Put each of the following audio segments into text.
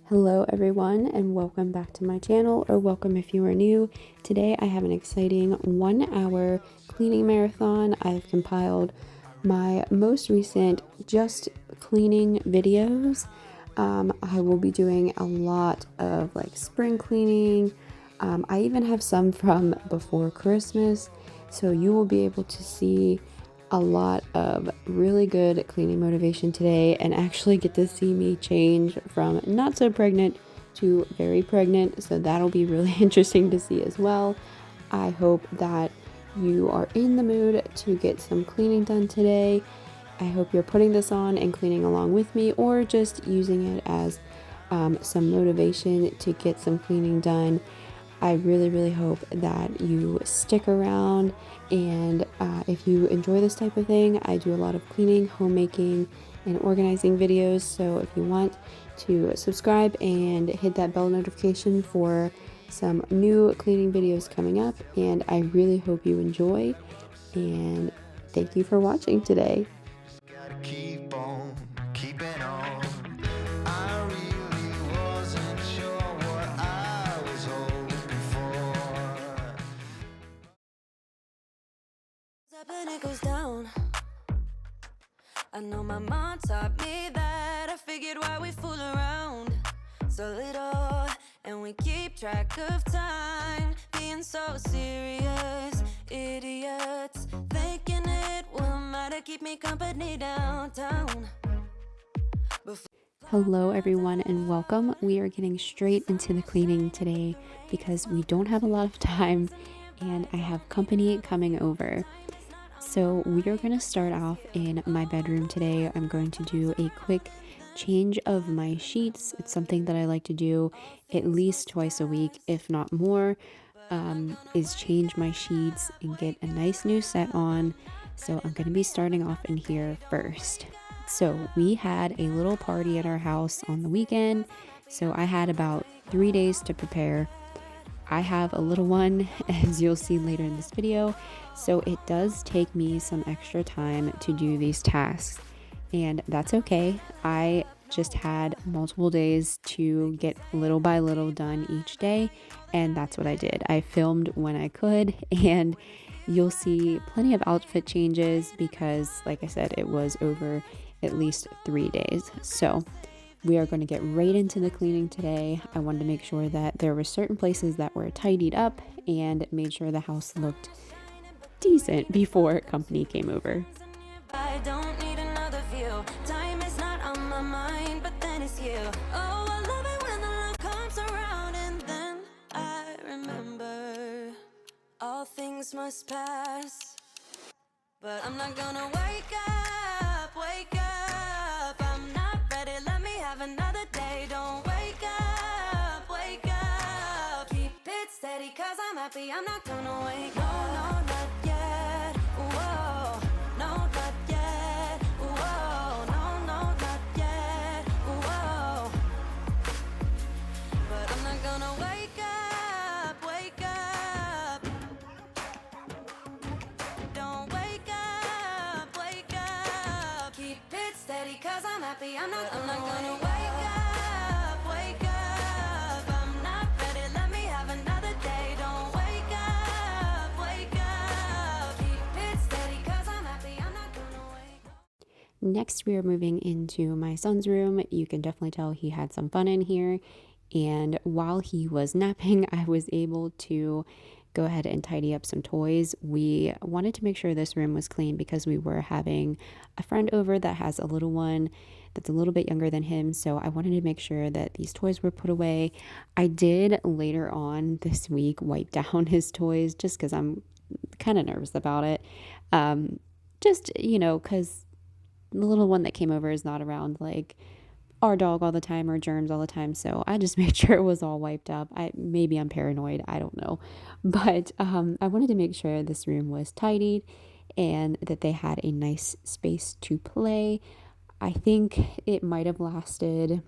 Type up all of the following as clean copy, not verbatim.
Hello everyone and welcome back to my channel, or welcome if you are new. Today I have an exciting 1 hour cleaning marathon. I've compiled my most recent just cleaning videos. I will be doing a lot of like spring cleaning. I even have some from before Christmas, so you will be able to see a lot of really good cleaning motivation today and actually get to see me change from not so pregnant to very pregnant. So that'll be really interesting to see as well. I hope that you are in the mood to get some cleaning done today. I hope you're putting this on and cleaning along with me, or just using it as some motivation to get some cleaning done. I really hope that you stick around, and if you enjoy this type of thing, I do a lot of cleaning, homemaking, and organizing videos. So if you want to subscribe and hit that bell notification for some new cleaning videos coming up, and I really hope you enjoy, and thank you for watching today. Gotta keep on keeping on. I really wasn't sure what I was hoping for. Up and it goes down. I know my mom taught me that. I figured why we fool around so little, and we keep track of time, being so serious, idiots, thinking it will matter, keep me company downtown. Hello everyone and welcome. We are getting straight into the cleaning today because we don't have a lot of time and I have company coming over. So we are going to start off in my bedroom today. I'm going to do a quick change of my sheets. It's something that I like to do at least twice a week, if not more, is change my sheets and get a nice new set on. So I'm going to be starting off in here first. So we had a little party at our house on the weekend. So I had about 3 days to prepare. I have a little one, as you'll see later in this video, so it does take me some extra time to do these tasks, and that's okay. I just had multiple days to get little by little done each day, and that's what I did. I filmed when I could, and you'll see plenty of outfit changes because, like I said, it was over at least 3 days. So we are going to get right into the cleaning today. I wanted to make sure that there were certain places that were tidied up and made sure the house looked decent before company came over. I don't need another view. Time is not on my mind, but then it's you. Oh, I love it when the love comes around, and then I remember all things must pass. But I'm not gonna wake up, wake up. I'm not ready, let me have another day. Don't wake up, wake up. Keep it steady, cause I'm happy, I'm not gonna wake up. No, not yet, whoa. No, not yet, whoa. No, not yet, whoa. But I'm not gonna wake up, wake up. Don't wake up, wake up. Keep it steady, cause I'm happy, I'm not gonna wake up, wake up. I'm not ready, let me have another day. Don't wake up, wake up. Keep it steady, cause I'm happy, I'm not gonna wake up. Next, we are moving into my son's room. You can definitely tell he had some fun in here. And while he was napping, I was able to go ahead and tidy up some toys. We wanted to make sure this room was clean because we were having a friend over that has a little one that's a little bit younger than him. So I wanted to make sure that these toys were put away. I did later on this week wipe down his toys just because I'm kind of nervous about it. Just, because the little one that came over is not around like our dog all the time or germs all the time, so I just made sure it was all wiped up. Maybe I'm paranoid, I don't know, but I wanted to make sure this room was tidied and that they had a nice space to play. I think it might have lasted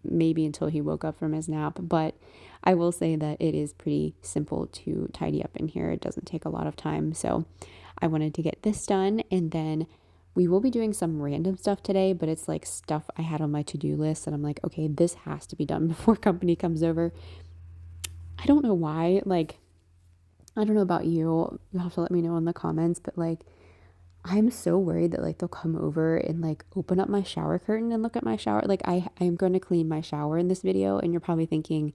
maybe until he woke up from his nap, but I will say that it is pretty simple to tidy up in here. It doesn't take a lot of time, so I wanted to get this done, and then We will be doing some random stuff today, but it's like stuff I had on my to-do list and I'm like, okay, this has to be done before company comes over. I don't know why. Like, I don't know about you. You'll have to let me know in the comments, but like, I'm so worried that like they'll come over and like open up my shower curtain and look at my shower. Like I'm going to clean my shower in this video, and you're probably thinking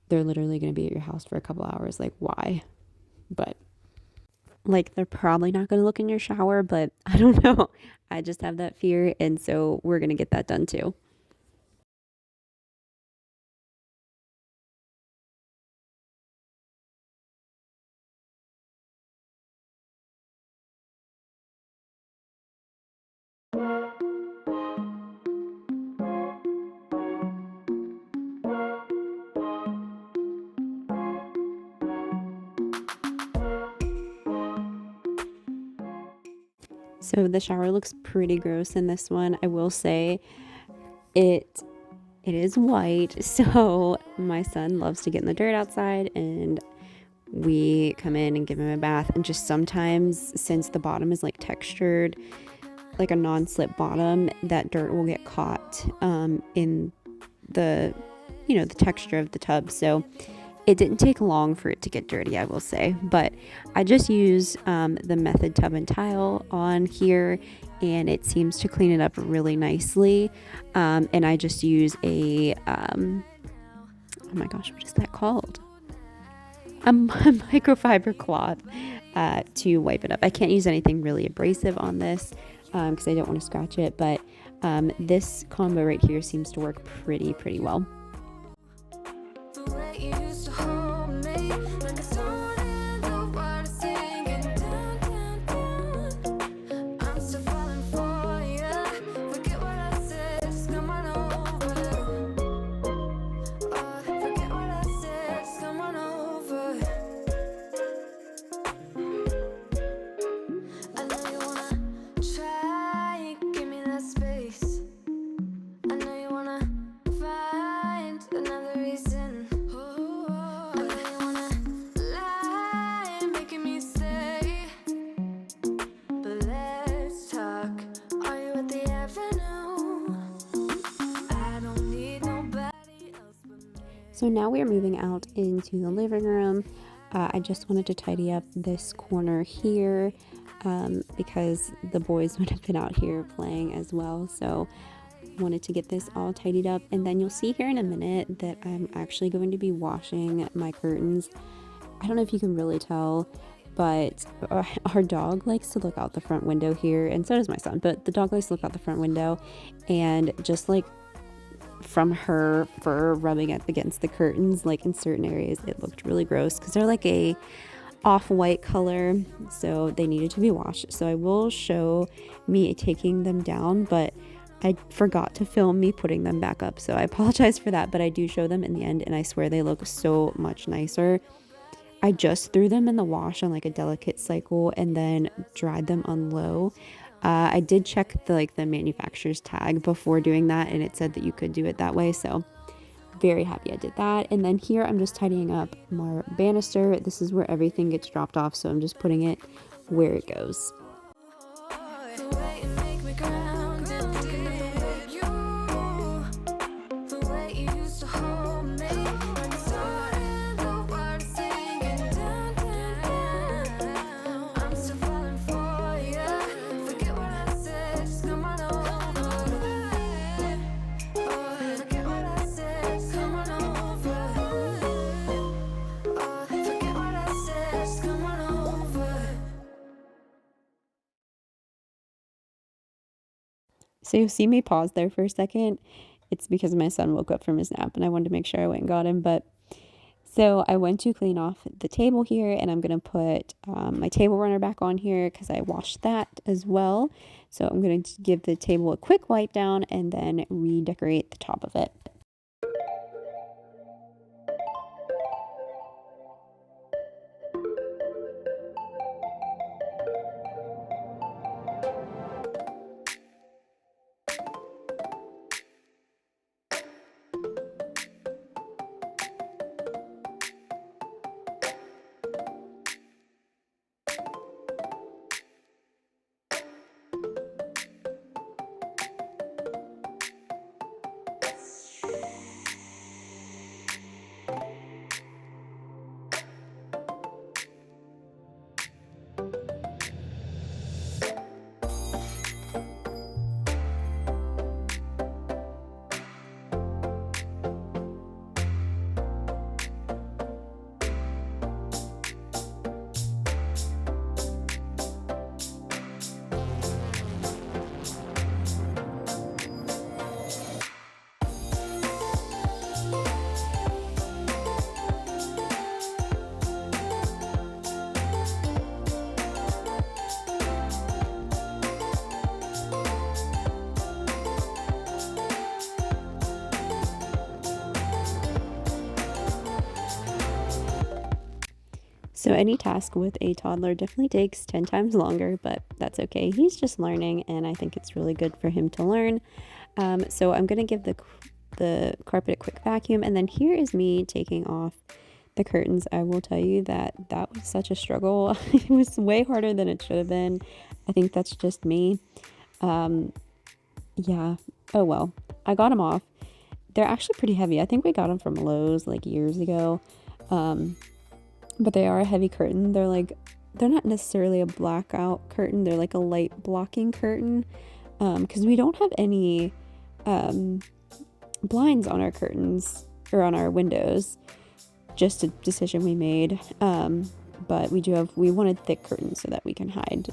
they're literally going to be at your house for a couple hours. Like, why? But like, they're probably not going to look in your shower, but I don't know. I just have that fear, and so we're going to get that done too. So the shower looks pretty gross in this one. I will say it is white, so my son loves to get in the dirt outside, and we come in and give him a bath. And just sometimes, since the bottom is like textured, like a non-slip bottom, that dirt will get caught in the the texture of the tub. So it didn't take long for it to get dirty, I will say, but I just use the Method Tub and Tile on here, and it seems to clean it up really nicely. And I just use a oh my gosh, what is that called? A microfiber cloth to wipe it up. I can't use anything really abrasive on this because I don't want to scratch it, but this combo right here seems to work pretty well. The way you used to hold me, like a song in the water, singing down, down, down. I'm still falling for ya. Forget what I said, just come on over. Forget what I said, just come on over. I know you wanna try, give me that space. I know you wanna find another reason. I know you wanna lie, making me stay. But let's talk. Are you at the avenue? I don't need nobody else but me. So now we are moving out into the living room. I just wanted to tidy up this corner here because the boys would have been out here playing as well. So wanted to get this all tidied up, and then you'll see here in a minute that I'm actually going to be washing my curtains. I don't know if you can really tell, but our dog likes to look out the front window here, and so does my son, but the dog likes to look out the front window, and just like from her fur rubbing up against the curtains, like in certain areas, it looked really gross because they're like a off-white color, so they needed to be washed. So I will show me taking them down, but I forgot to film me putting them back up, so I apologize for that, but I do show them in the end, and I swear they look so much nicer. I just threw them in the wash on like a delicate cycle and then dried them on low. I did check the manufacturer's tag before doing that, and it said that you could do it that way, so very happy I did that. And then here I'm just tidying up my banister. This is where everything gets dropped off, so I'm just putting it where it goes. The way you make me grounded, thinking of the way the way you used to hold me, like a song in the water, singing down, down, down. I'm still falling for ya. Forget what I said, just come on over. Forget what I said, just come on over. Forget what I said, just come on over. So you'll see me pause there for a second. It's because my son woke up from his nap and I wanted to make sure I went and got him. But so I went to clean off the table here, and I'm going to put my table runner back on here because I washed that as well. So I'm going to give the table a quick wipe down and then redecorate the top of it. So any task with a toddler definitely takes 10 times longer, but that's okay. He's just learning, and I think it's really good for him to learn. So I'm going to give the carpet a quick vacuum, and then here is me taking off the curtains. I will tell you that was such a struggle. It was way harder than it should have been. I think that's just me. Yeah. Oh well. I got them off. They're actually pretty heavy. I think we got them from Lowe's like years ago. But they are a heavy curtain. They're not necessarily a blackout curtain. They're like a light blocking curtain. Because we don't have any blinds on our curtains or on our windows. Just a decision we made. But we wanted thick curtains so that we can hide,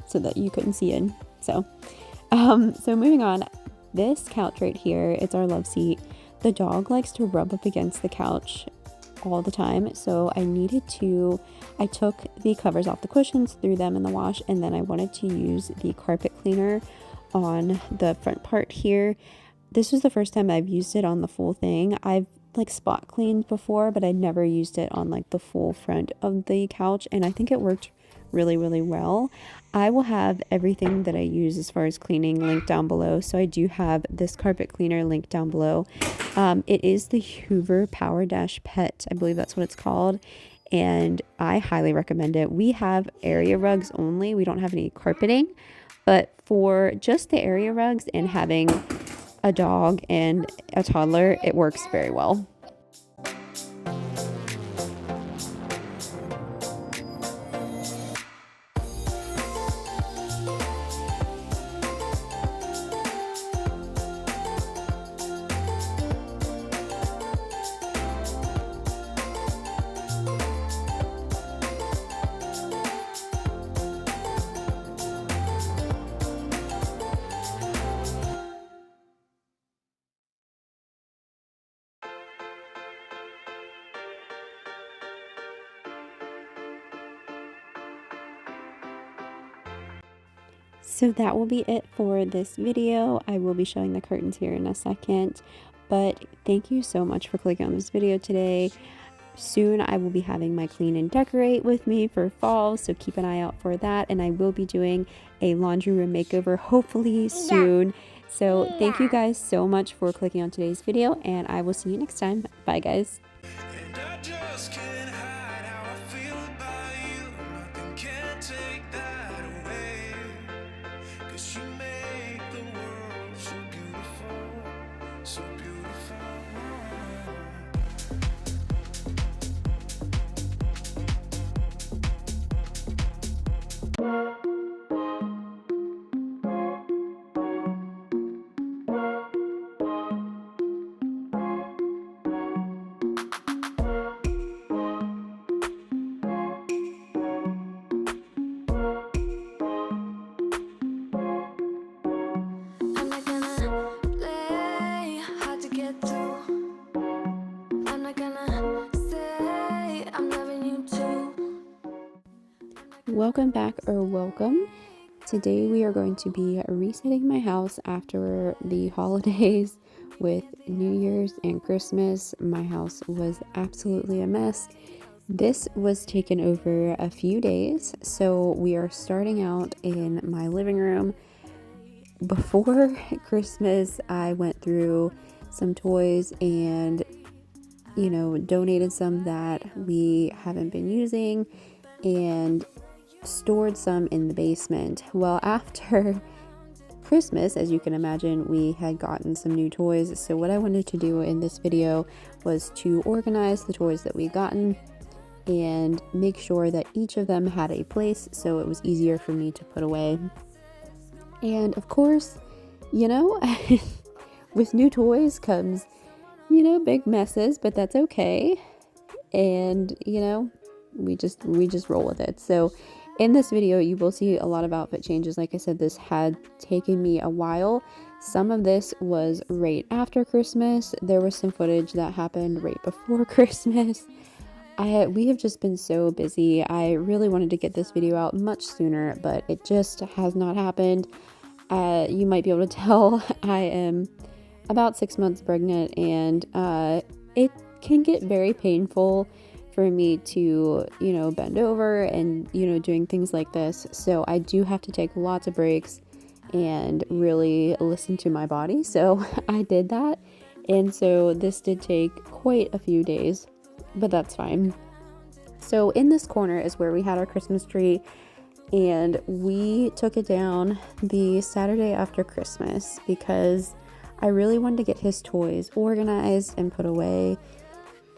so that you couldn't see in. So moving on, this couch right here, it's our love seat. The dog likes to rub up against the couch all the time, so I took the covers off the cushions, threw them in the wash, and then I wanted to use the carpet cleaner on the front part here. This was the first time I've used it on the full thing. I've spot cleaned before, but I'd never used it on the full front of the couch, and I think it worked really, really well. I will have everything that I use as far as cleaning linked down below. So I do have this carpet cleaner linked down below. It is the Hoover Power Dash Pet. I believe that's what it's called. And I highly recommend it. We have area rugs only. We don't have any carpeting. But for just the area rugs and having a dog and a toddler, it works very well. So that will be it for this video. I will be showing the curtains here in a second, but thank you so much for clicking on this video today. Soon I will be having my clean and decorate with me for fall, so keep an eye out for that, and I will be doing a laundry room makeover hopefully soon. So thank you guys so much for clicking on today's video, and I will see you next time. Bye guys. And I just can't hide how I feel about you. Nothing can take that away. 'Cause you make the world so beautiful, so beautiful. I'm not gonna play hard to get through. I'm not gonna say I'm loving you too. Welcome back, or welcome. Today we are going to be resetting my house after the holidays with New Year's and Christmas. My house was absolutely a mess. This was taken over a few days, so we are starting out in my living room. Before Christmas, I went through some toys and, donated some that we haven't been using and stored some in the basement. Well, after Christmas, as you can imagine, we had gotten some new toys. So what I wanted to do in this video was to organize the toys that we've gotten and make sure that each of them had a place so it was easier for me to put away. And of course, with new toys comes, big messes, but that's okay. And, we just roll with it. So in this video, you will see a lot of outfit changes. Like I said, this had taken me a while. Some of this was right after Christmas. There was some footage that happened right before Christmas. We have just been so busy. I really wanted to get this video out much sooner, but it just has not happened. You might be able to tell I am about 6 months pregnant, and it can get very painful for me to, bend over and, doing things like this. So I do have to take lots of breaks and really listen to my body. So I did that. And so this did take quite a few days, but that's fine. So in this corner is where we had our Christmas tree, and we took it down the Saturday after Christmas because I really wanted to get his toys organized and put away.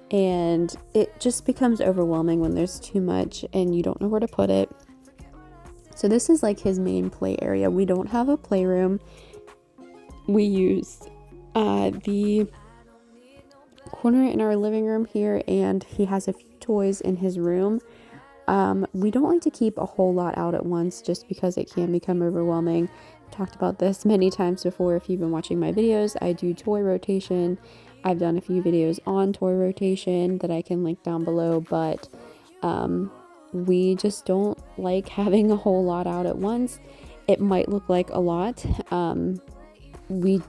And it just becomes overwhelming when there's too much and you don't know where to put it. So this is like his main play area. We don't have a playroom. We use the corner in our living room here, and he has a few toys in his room. We don't like to keep a whole lot out at once just because it can become overwhelming. I've talked about this many times before. If you've been watching my videos, I do toy rotation. I've done a few videos on toy rotation that I can link down below, but we just don't like having a whole lot out at once. It might look like a lot. We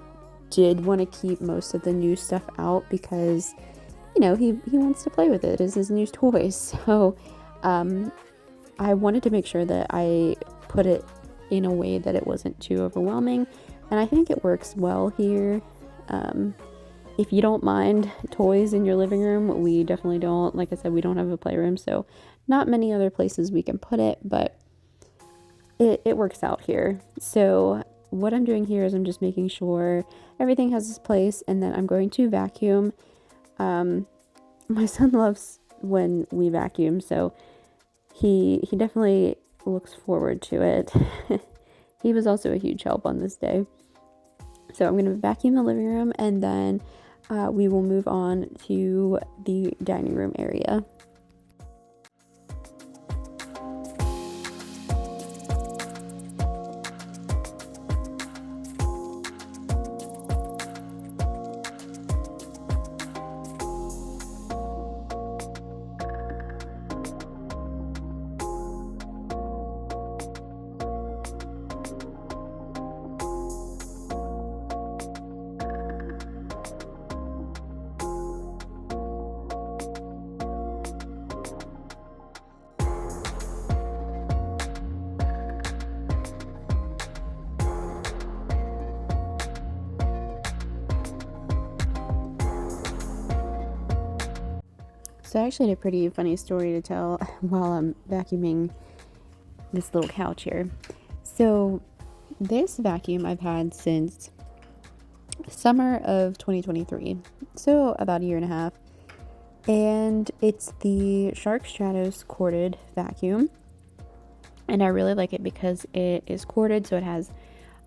did want to keep most of the new stuff out because, he wants to play with it. It's his new toys. So I wanted to make sure that I put it in a way that it wasn't too overwhelming, and I think it works well here. If you don't mind toys in your living room, we definitely don't. Like I said, we don't have a playroom, so not many other places we can put it, but it works out here. So what I'm doing here is I'm just making sure everything has its place, and then I'm going to vacuum. My son loves when we vacuum, so he definitely looks forward to it. He was also a huge help on this day. So I'm going to vacuum the living room, and then we will move on to the dining room area. So I actually had a pretty funny story to tell while I'm vacuuming this little couch here. So this vacuum I've had since summer of 2023, so about a year and a half, and it's the Shark Stratos corded vacuum, and I really like it because it is corded, so it has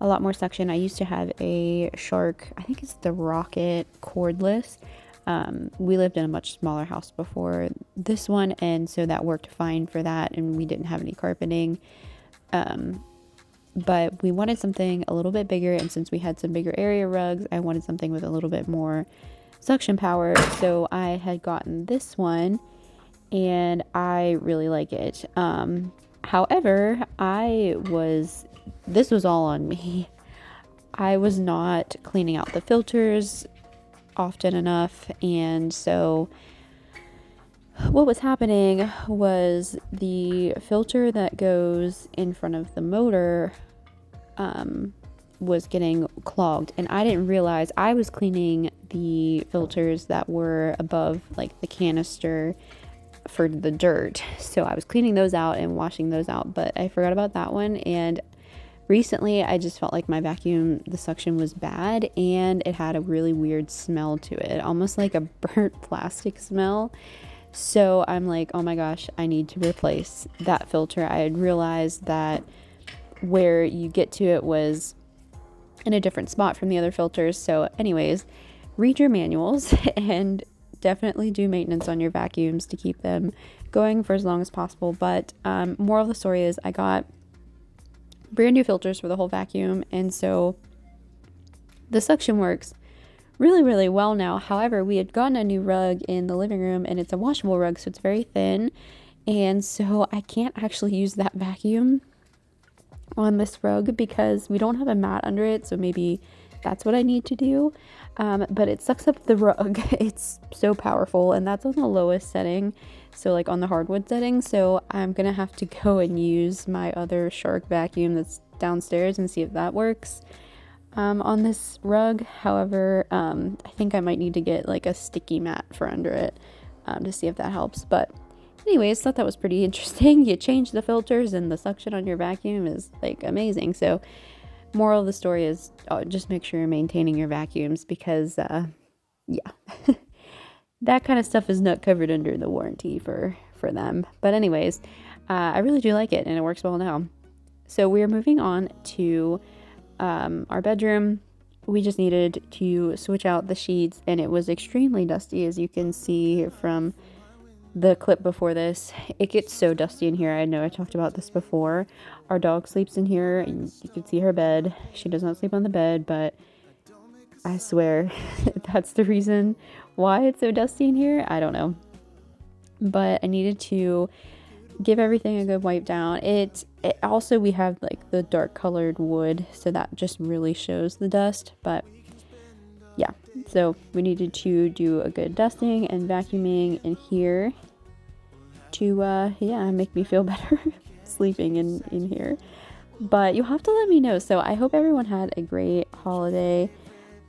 a lot more suction. I used to have a Shark, I think it's the Rocket cordless. We lived in a much smaller house before this one, and so that worked fine for that, and we didn't have any carpeting. But we wanted something a little bit bigger, and since we had some bigger area rugs, I wanted something with a little bit more suction power. So I had gotten this one, and I really like it. However, this was all on me. I was not cleaning out the filters often enough, and so what was happening was the filter that goes in front of the motor was getting clogged, and I didn't realize I was cleaning the filters that were above like the canister for the dirt. So I was cleaning those out and washing those out, but I forgot about that one. And recently I just felt like my vacuum, the suction was bad, and it had a really weird smell to it, almost like a burnt plastic smell. So I'm like, oh my gosh, I need to replace that filter. I had realized that where you get to it was in a different spot from the other filters. So anyways, read your manuals and definitely do maintenance on your vacuums to keep them going for as long as possible. But moral of the story is I got brand new filters for the whole vacuum, and so the suction works really, really well now. However, we had gotten a new rug in the living room, and it's a washable rug, so it's very thin, and so I can't actually use that vacuum on this rug because we don't have a mat under it. So maybe that's what I need to do. But it sucks up the rug. It's so powerful, and that's on the lowest setting, so like on the hardwood setting. So I'm gonna have to go and use my other shark vacuum that's downstairs and see if that works on this rug. However, I think I might need to get like a sticky mat for under it to see if that helps. But anyways, thought that was pretty interesting. You change the filters and the suction on your vacuum is like amazing. So moral of the story is just make sure you're maintaining your vacuums, because yeah, that kind of stuff is not covered under the warranty for them. But anyways, I really do like it, and it works well now. So we're moving on to our bedroom. We just needed to switch out the sheets, and it was extremely dusty, as you can see from the clip before this. It gets so dusty in here. I know I talked about this before. Our dog sleeps in here, and you can see her bed. She does not sleep on the bed, but I swear that's the reason why it's so dusty in here. I don't know, but I needed to give everything a good wipe down. It also, we have like the dark colored wood, so that just really shows the dust. But yeah, so we needed to do a good dusting and vacuuming in here to make me feel better sleeping in here. But you'll have to let me know. So I hope everyone had a great holiday,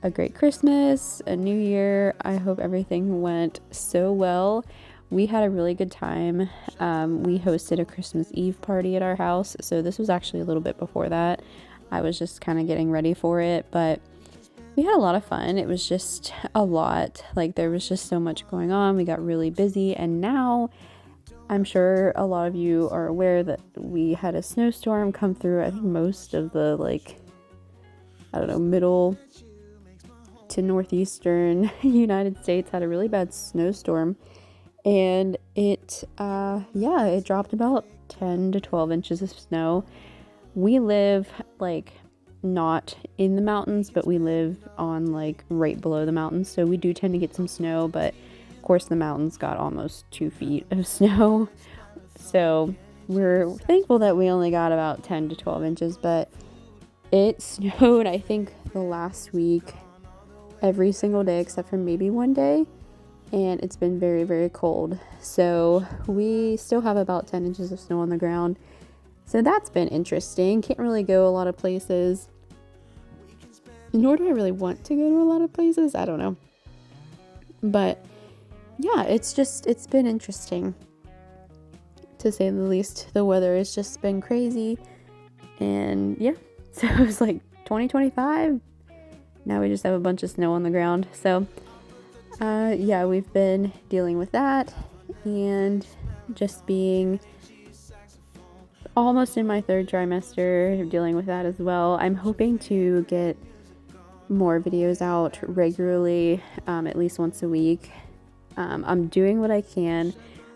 a great Christmas, a new year. I hope everything went so well. We had a really good time. We hosted a Christmas Eve party at our house. So this was actually a little bit before that. I was just kind of getting ready for it, but we had a lot of fun. It was just a lot. Like, there was just so much going on. We got really busy, and now I'm sure a lot of you are aware that we had a snowstorm come through. I think most of the, like, I don't know, middle to northeastern United States had a really bad snowstorm. And it dropped about 10 to 12 inches of snow. We live, like, not in the mountains, but we live on, like, right below the mountains. So we do tend to get some snow, but of course the mountains got almost 2 feet of snow. So we're thankful that we only got about 10 to 12 inches, but it snowed, I think, the last week, every single day except for maybe one day. And it's been very, very cold. So we still have about 10 inches of snow on the ground. So that's been interesting. Can't really go a lot of places. Nor do I really want to go to a lot of places. I don't know. But yeah, it's been interesting, to say the least. The weather has just been crazy. And yeah, so it was like 2025. Now we just have a bunch of snow on the ground. So we've been dealing with that, and just being almost in my 3rd trimester, dealing with that as well. I'm hoping to get more videos out regularly, at least once a week. I'm doing what I can.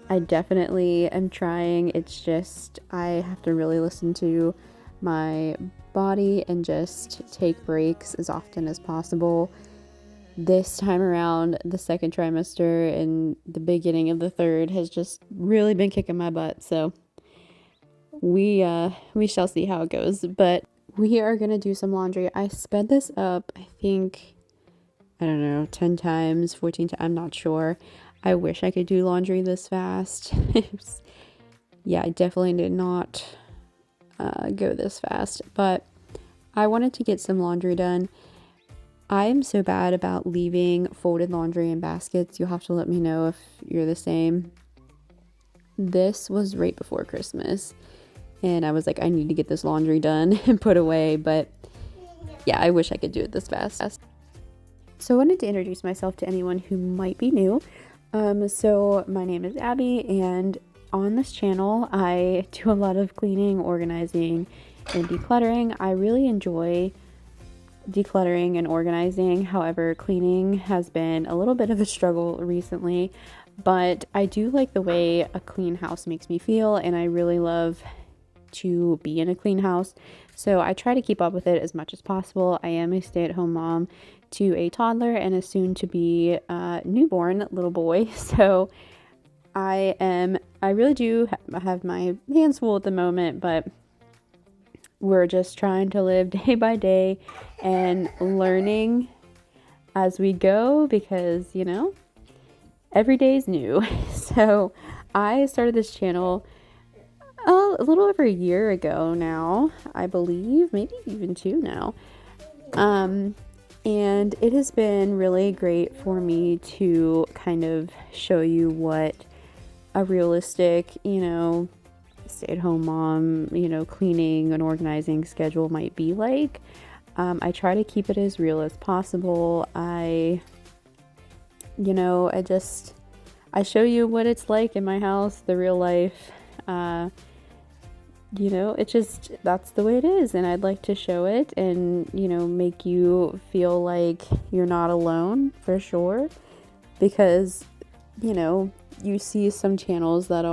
I definitely am trying. It's just, I have to really listen to my body and just take breaks as often as possible. This time around, the 2nd trimester and the beginning of the 3rd has just really been kicking my butt. So we shall see how it goes. But we are going to do some laundry. I sped this up, I think, I don't know, 10 times, 14 times, I'm not sure. I wish I could do laundry this fast. Yeah, I definitely did not go this fast. But I wanted to get some laundry done. I am so bad about leaving folded laundry in baskets. You'll have to let me know if you're the same. This was right before Christmas, and I was like, I need to get this laundry done and put away. But yeah, I wish I could do it this fast. So I wanted to introduce myself to anyone who might be new. So my name is Abby, and on this channel, I do a lot of cleaning, organizing, and decluttering. I really enjoy decluttering and organizing. However, cleaning has been a little bit of a struggle recently, but I do like the way a clean house makes me feel, and I really love to be in a clean house. So I try to keep up with it as much as possible. I am a stay-at-home mom to a toddler and a soon-to-be newborn little boy. So I really do have my hands full at the moment, but we're just trying to live day by day and learning as we go because, every day's new. So I started this channel a little over a year ago now, I believe, maybe even 2 now. And it has been really great for me to kind of show you what a realistic, stay-at-home mom, cleaning and organizing schedule might be like. I try to keep it as real as possible. I show you what it's like in my house, the real life. That's the way it is. And I'd like to show it and, make you feel like you're not alone for sure. Because, you see some channels that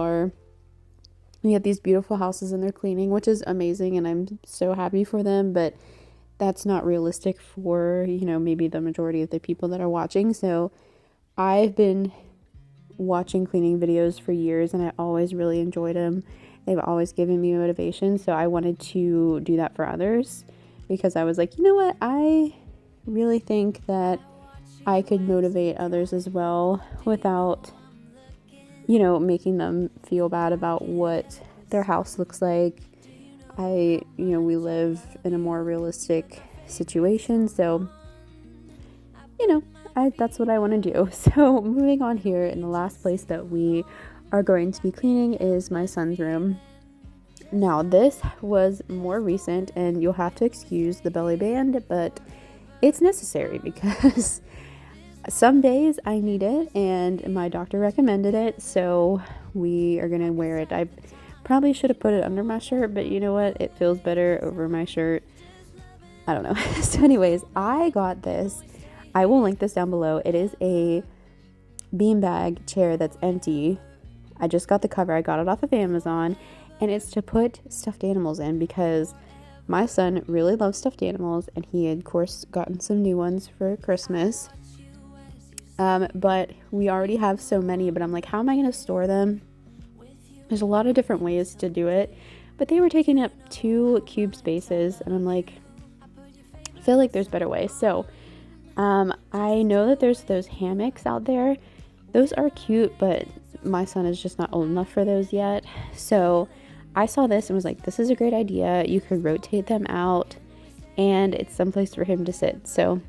you have these beautiful houses and they're cleaning, which is amazing. And I'm so happy for them. But that's not realistic for, maybe the majority of the people that are watching. So I've been watching cleaning videos for years and I always really enjoyed them. They've always given me motivation. So I wanted to do that for others because I was like, you know what? I really think that I could motivate others as well without, making them feel bad about what their house looks like. We live in a more realistic situation. So, that's what I want to do. So moving on here, in the last place that we are going to be cleaning is my son's room. Now this was more recent and you'll have to excuse the belly band, but it's necessary because some days I need it and my doctor recommended it, so we are gonna wear it. I probably should have put it under my shirt, but you know what? It feels better over my shirt. I don't know. So anyways, I got this. I will link this down below. It is a beanbag chair that's empty. I just got the cover. I got it off of Amazon, and it's to put stuffed animals in because my son really loves stuffed animals, and he had, of course, gotten some new ones for Christmas. But we already have so many, but I'm like, how am I going to store them? There's a lot of different ways to do it, but they were taking up 2 cube spaces, and I'm like, I feel like there's better ways. So I know that there's those hammocks out there. Those are cute, but my son is just not old enough for those yet. So I saw this and was like, this is a great idea. You could rotate them out and it's someplace for him to sit. So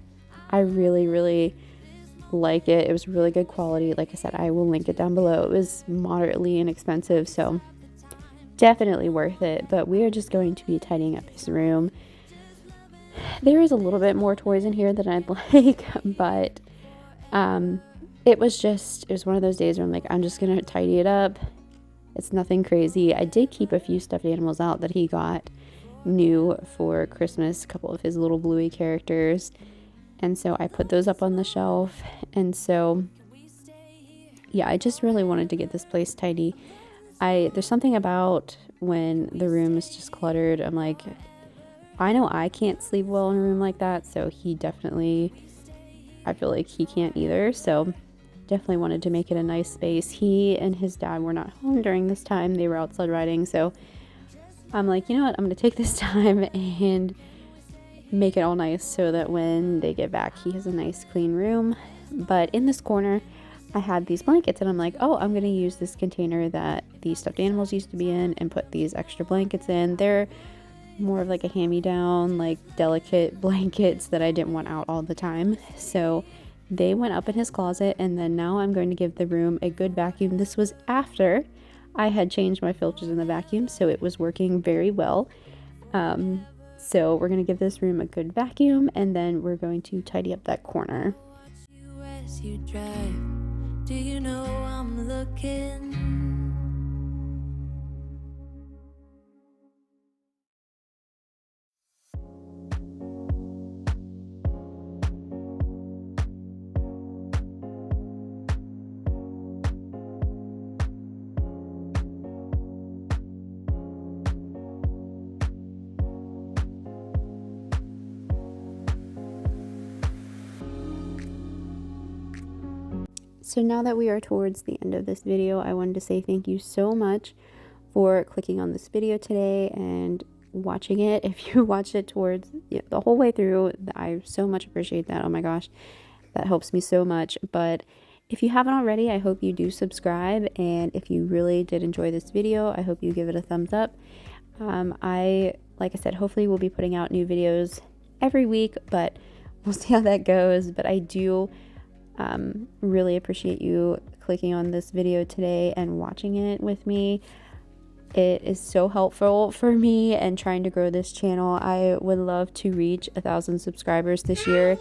I really, really like it. It was really good quality. Like I said, I will link it down below. It was moderately inexpensive, so definitely worth it. But we are just going to be tidying up his room. There is a little bit more toys in here than I'd like, but it was one of those days where I'm like, I'm just gonna tidy it up. It's nothing crazy. I did keep a few stuffed animals out that he got new for Christmas, a couple of his little bluey characters, and so I put those up on the shelf. And so yeah, I just really wanted to get this place tidy. There's something about when the room is just cluttered. I'm like, I know I can't sleep well in a room like that, so I feel like he can't either, so definitely wanted to make it a nice space. He and his dad were not home during this time. They were out sled riding, so I'm like, you know what, I'm going to take this time and make it all nice so that when they get back, he has a nice clean room. But in this corner, I had these blankets, and I'm like, oh, I'm going to use this container that these stuffed animals used to be in and put these extra blankets in. They're more of like a hand-me-down, like delicate blankets that I didn't want out all the time. So they went up in his closet, and then now I'm going to give the room a good vacuum. This was after I had changed my filters in the vacuum, so it was working very well. So we're going to give this room a good vacuum, and then we're going to tidy up that corner. As you drive, do you know I'm looking? So now that we are towards the end of this video, I wanted to say thank you so much for clicking on this video today and watching it. If you watched it towards the whole way through, I so much appreciate that. Oh my gosh, that helps me so much. But if you haven't already, I hope you do subscribe. And if you really did enjoy this video, I hope you give it a thumbs up. Like I said, hopefully we'll be putting out new videos every week, but we'll see how that goes. But I do really appreciate you clicking on this video today and watching it with me. It is so helpful for me and trying to grow this channel. I would love to reach 1,000 subscribers this year.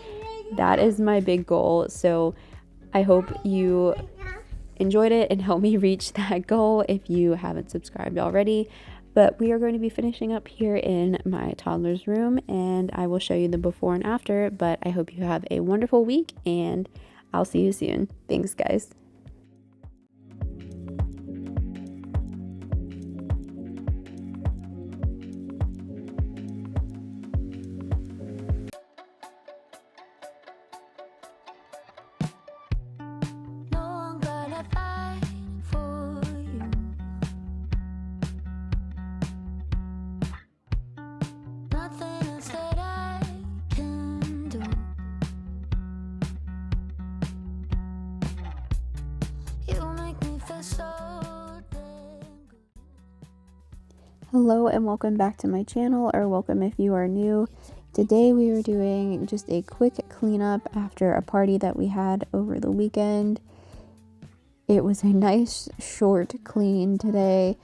That is my big goal. So I hope you enjoyed it and help me reach that goal if you haven't subscribed already. But we are going to be finishing up here in my toddler's room, and I will show you the before and after. But I hope you have a wonderful week, and I'll see you soon. Thanks, guys. No, I'm gonna fight for you. Nothing else that I can do. You make me feel so damn good. Hello and welcome back to my channel, or welcome if you are new. Today we are doing just a quick cleanup after a party that we had over the weekend. It was a nice short clean today.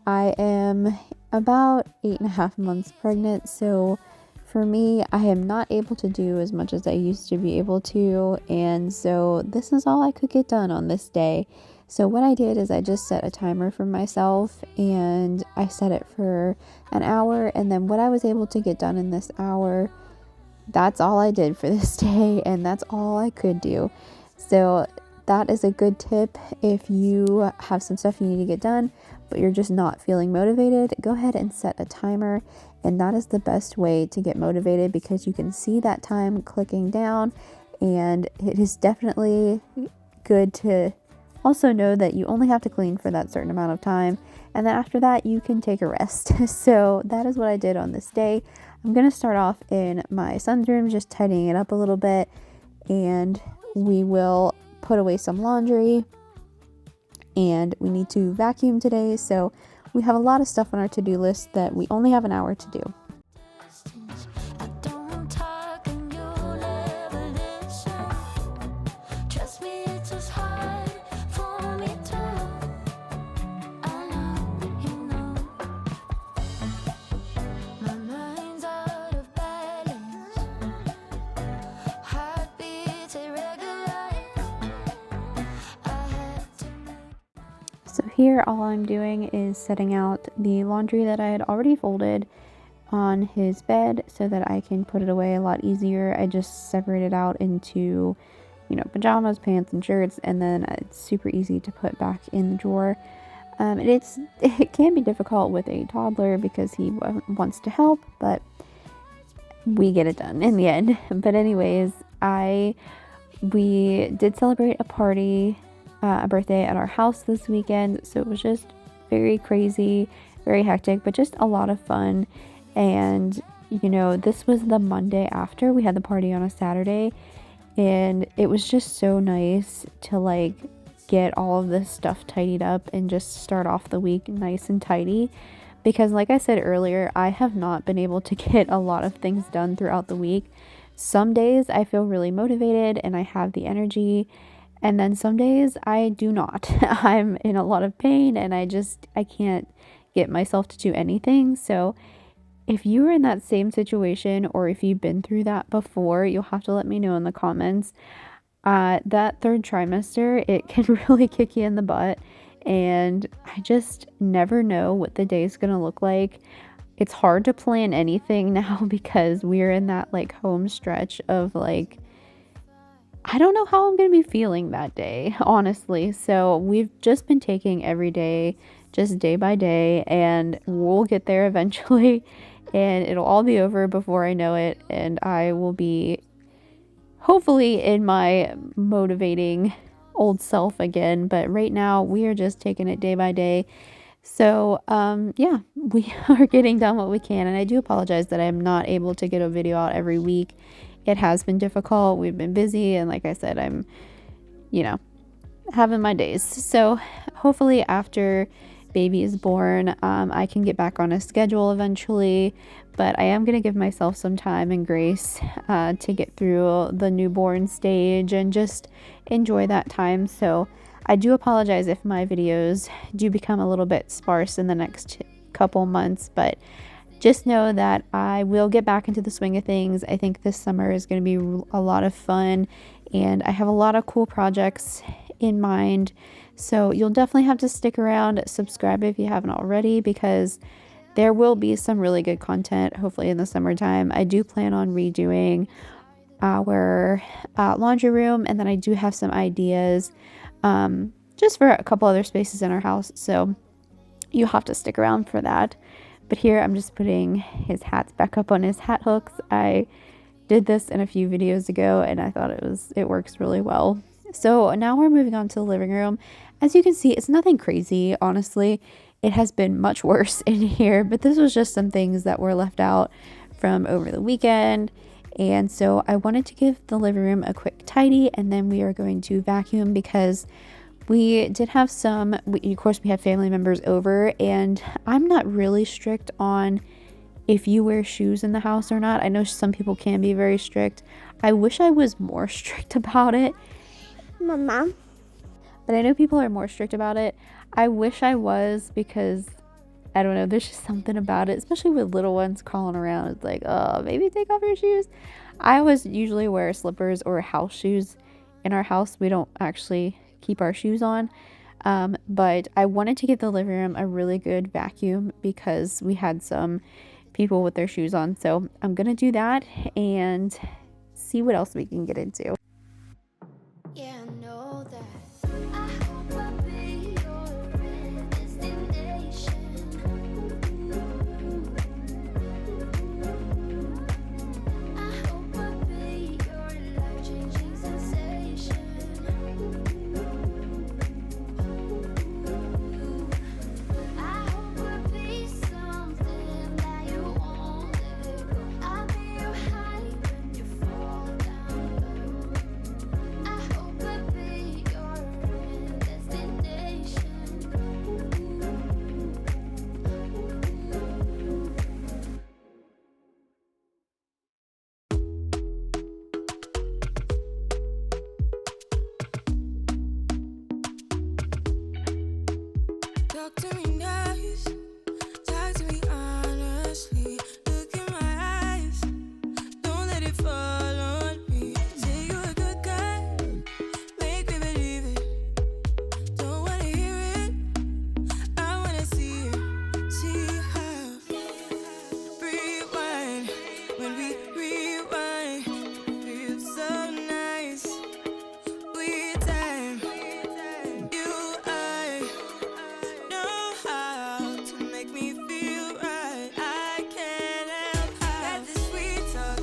I am about 8.5 months pregnant, so for me, I am not able to do as much as I used to be able to, and so this is all I could get done on this day. So what I did is I just set a timer for myself, and I set it for an hour, and then what I was able to get done in this hour, that's all I did for this day, and that's all I could do. So that is a good tip. If you have some stuff you need to get done, but you're just not feeling motivated, go ahead and set a timer. And that is the best way to get motivated, because you can see that time clicking down, and it is definitely good to also know that you only have to clean for that certain amount of time, and then after that you can take a rest. So that is what I did on this day. I'm going to start off in my son's room, just tidying it up a little bit, and we will put away some laundry, and we need to vacuum today. So we have a lot of stuff on our to-do list that we only have an hour to do. I don't talk and you never listen. Trust me, it's just hard for me to. I know, you know. My mind's out of balance. Heartbeats irregular. I had to make. So here all I'm doing is setting out the laundry that I had already folded on his bed so that I can put it away a lot easier. I just separated out into, pajamas, pants, and shirts, and then it's super easy to put back in the drawer. It can be difficult with a toddler because he wants to help, but we get it done in the end. But anyways, we did celebrate a birthday at our house this weekend, so it was just very crazy, very hectic, but just a lot of fun. And this was the Monday after we had the party on a Saturday, and it was just so nice to get all of this stuff tidied up and just start off the week nice and tidy, because like I said earlier, I have not been able to get a lot of things done throughout the week. Some days I feel really motivated and I have the energy, and then some days I do not. I'm in a lot of pain and I can't get myself to do anything. So if you are in that same situation, or if you've been through that before, you'll have to let me know in the comments. That third trimester, it can really kick you in the butt, and I just never know what the day's gonna look like. It's hard to plan anything now because we're in that home stretch of I don't know how I'm going to be feeling that day, honestly. So we've just been taking every day, just day by day, and we'll get there eventually, and it'll all be over before I know it, and I will be hopefully in my motivating old self again. But right now we are just taking it day by day. So, yeah, we are getting done what we can. And I do apologize that I'm not able to get a video out every week. It has been difficult. We've been busy. And like I said, I'm, you know, having my days. So hopefully after baby is born, I can get back on a schedule eventually. But I am going to give myself some time and grace to get through the newborn stage and just enjoy that time. So I do apologize if my videos do become a little bit sparse in the next couple months, but just know that I will get back into the swing of things. I think this summer is going to be a lot of fun, and I have a lot of cool projects in mind. So you'll definitely have to stick around, subscribe if you haven't already, because there will be some really good content hopefully in the summertime. I do plan on redoing our laundry room, and then I do have some ideas just for a couple other spaces in our house. So you'll have to stick around for that. But here I'm just putting his hats back up on his hat hooks. I did this in a few videos ago and I thought it works really well. So now we're moving on to the living room. As you can see, it's nothing crazy, honestly. It has been much worse in here, but this was just some things that were left out from over the weekend. And so I wanted to give the living room a quick tidy, and then we are going to vacuum because we did have of course, we have family members over, and I'm not really strict on if you wear shoes in the house or not. I know some people can be very strict. I wish I was more strict about it. Mama. But I know people are more strict about it. I wish I was, because I don't know, there's just something about it, especially with little ones crawling around. It's like, oh, maybe take off your shoes. I always usually wear slippers or house shoes. In our house, we don't actually keep our shoes on. But I wanted to give the living room a really good vacuum because we had some people with their shoes on. So I'm going to do that and see what else we can get into. Yeah, I know that. I hope I'll be your destination. I hope I'll be your life-changing sensation. I hope I'll be something that you won't let go. I'll be your high when you fall down low. I hope I'll be your destination. Talk to me nice, talk to me honestly. Look in my eyes, don't let it fall on me. Say you're a good guy, make me believe it. Don't wanna hear it, I wanna see it. See how rewind, when we rewind, feels so nice. With time, you I know how to make me feel right. I can't help how. Got this sweet talk,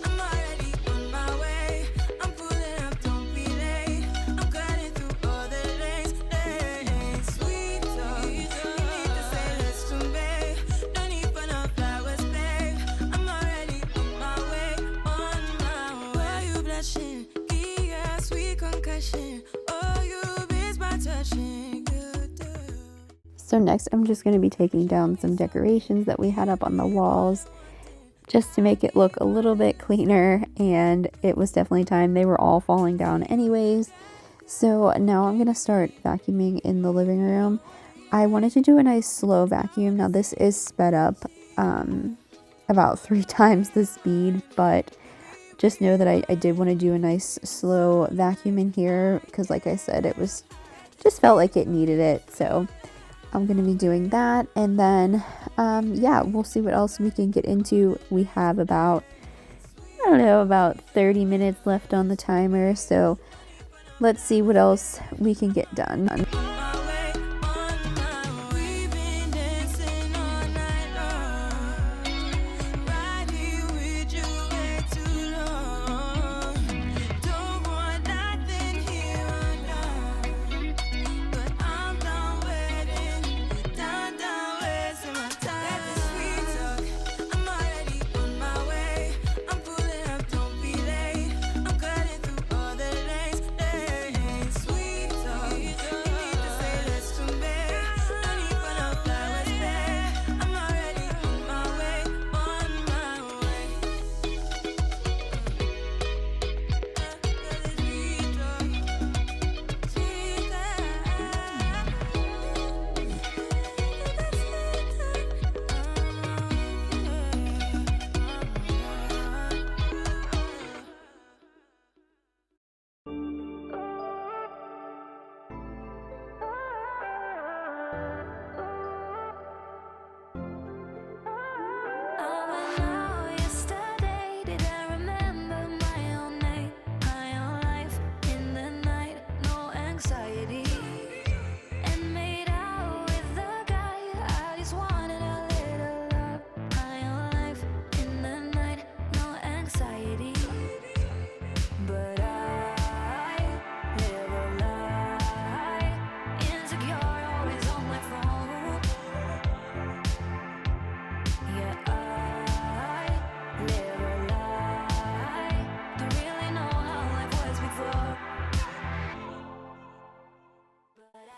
I'm already on my way. I'm pulling up, don't be late. I'm cutting through all the lanes. Sweet talk, you need to say less to me. No need for no flowers, babe. I'm already on my way, on my way. Why you blushing? Yeah, sweet concussion. Oh, you miss my touching. So next I'm just going to be taking down some decorations that we had up on the walls just to make it look a little bit cleaner, and it was definitely time. They were all falling down anyways. So now I'm going to start vacuuming in the living room. I wanted to do a nice slow vacuum. Now this is sped up about 3 times the speed, but just know that I did want to do a nice slow vacuum in here because, like I said, it was just felt like it needed it. So I'm going to be doing that, and then yeah, we'll see what else we can get into. We have about 30 minutes left on the timer, so let's see what else we can get done. Down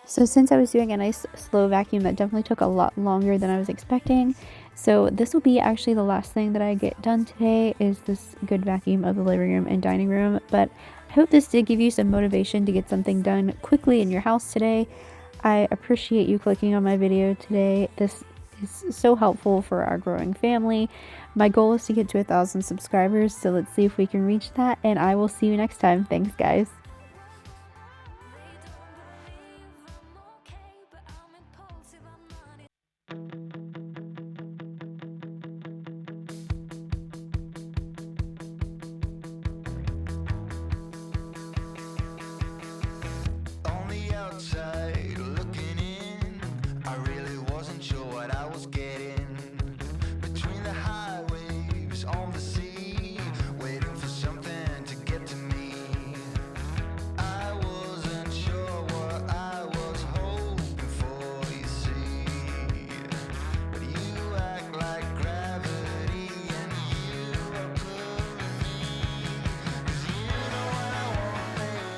So since I was doing a nice slow vacuum, that definitely took a lot longer than I was expecting. So this will be actually the last thing that I get done today, is this good vacuum of the living room and dining room. But I hope this did give you some motivation to get something done quickly in your house today. I appreciate you clicking on my video today. This is so helpful for our growing family. My goal is to get to 1,000 subscribers, so let's see if we can reach that, and I will see you next time. Thanks, guys. On the outside, looking in, I really wasn't sure what I was getting. Between the high waves on the sea, waiting for something to get to me. I wasn't sure what I was hoping for, you see. But you act like gravity and you are pulling me. 'Cause you know what I want, babe.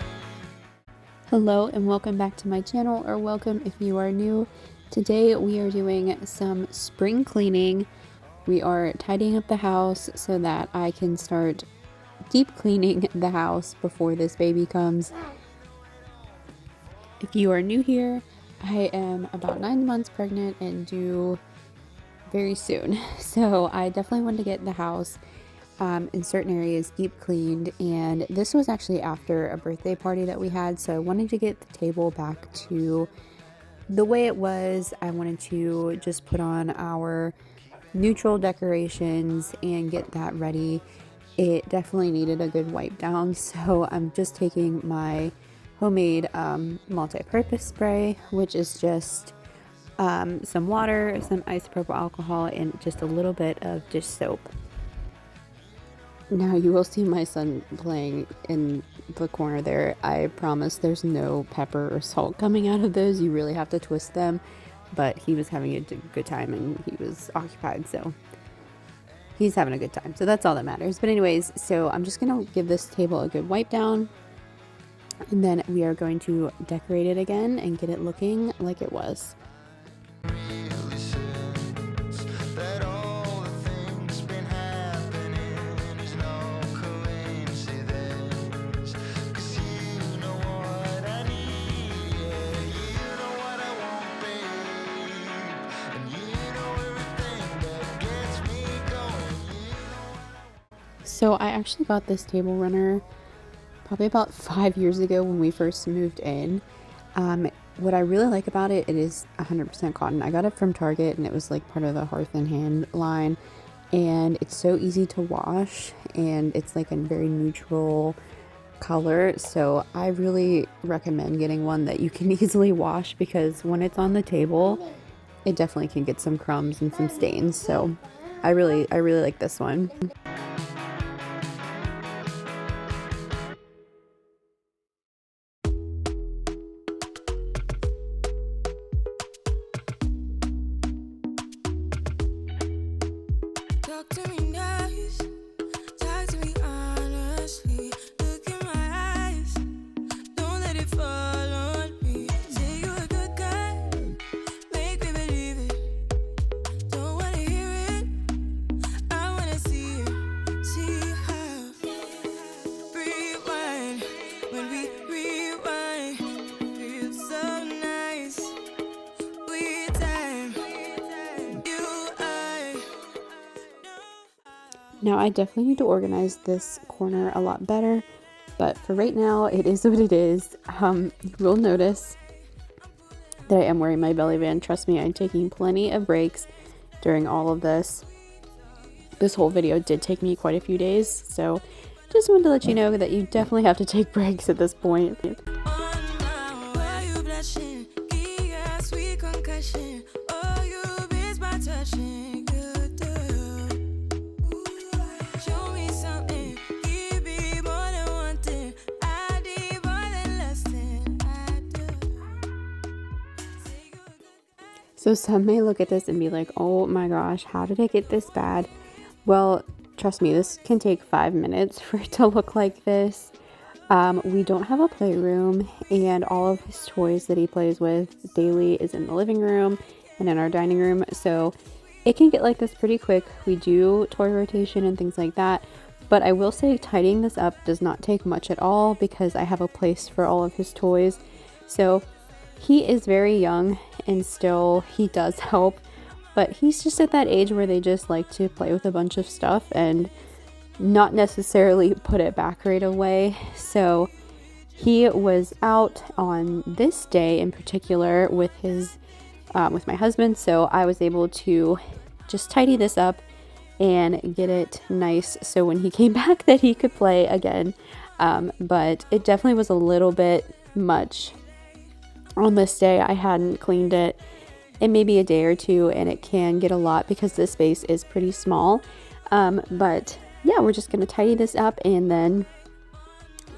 Hello and welcome back to my channel, or welcome if you are new. Today we are doing some spring cleaning. We are tidying up the house so that I can start deep cleaning the house before this baby comes. If you are new here, I am about 9 months pregnant and due very soon. So I definitely wanted to get the house in certain areas deep cleaned, and this was actually after a birthday party that we had, so I wanted to get the table back to the way it was. I wanted to just put on our neutral decorations and get that ready. It definitely needed a good wipe down, so I'm just taking my homemade multi-purpose spray, which is just some water, some isopropyl alcohol, and just a little bit of dish soap. Now you will see my son playing in the corner there. I promise there's no pepper or salt coming out of those. You really have to twist them. But he was having a good time and he was occupied, so he's having a good time. So that's all that matters. But anyways, so I'm just going to give this table a good wipe down. And then we are going to decorate it again and get it looking like it was. Really sense that all the things been happening is no coincidence. 'Cause you know what I need, yeah, you know what I want, babe. And you know everything that gets me going. So I actually got this table runner probably about 5 years ago when we first moved in. What I really like about it, it is 100% cotton. I got it from Target and it was like part of the Hearth and Hand line, and it's so easy to wash and it's like a very neutral color. So I really recommend getting one that you can easily wash, because when it's on the table, it definitely can get some crumbs and some stains. So I really like this one. Talk to me nice, talk to me honestly. Look in my eyes, don't let it fall on me. Say you're a good guy, make me believe it. Don't wanna hear it, I wanna see it. See how. Rewind, when we rewind, feels so nice. We time, you, I. Now I definitely need to organize this corner a lot better, but for right now it is what it is. You will notice that I am wearing my belly band. Trust me, I'm taking plenty of breaks during all of this. This whole video did take me quite a few days, so just wanted to let you know that you definitely have to take breaks at this point. Why you blushing? Give a sweet concussion. Oh, you miss my touching. Good girl. Show me something. Give me more than one thing. I need more than less than I do. Say you're good. So some may look at this and be like, oh my gosh, how did it get this bad? Well, trust me, this can take 5 minutes for it to look like this. We don't have a playroom, and all of his toys that he plays with daily is in the living room and in our dining room. So it can get like this pretty quick. We do toy rotation and things like that. But I will say tidying this up does not take much at all because I have a place for all of his toys. So he is very young and still he does help, but he's just at that age where they just like to play with a bunch of stuff and not necessarily put it back right away. So he was out on this day in particular with his with my husband, so I was able to just tidy this up and get it nice so when he came back that he could play again. But it definitely was a little bit much on this day. I hadn't cleaned it in maybe a day or two, and it can get a lot because this space is pretty small. But yeah, we're just going to tidy this up and then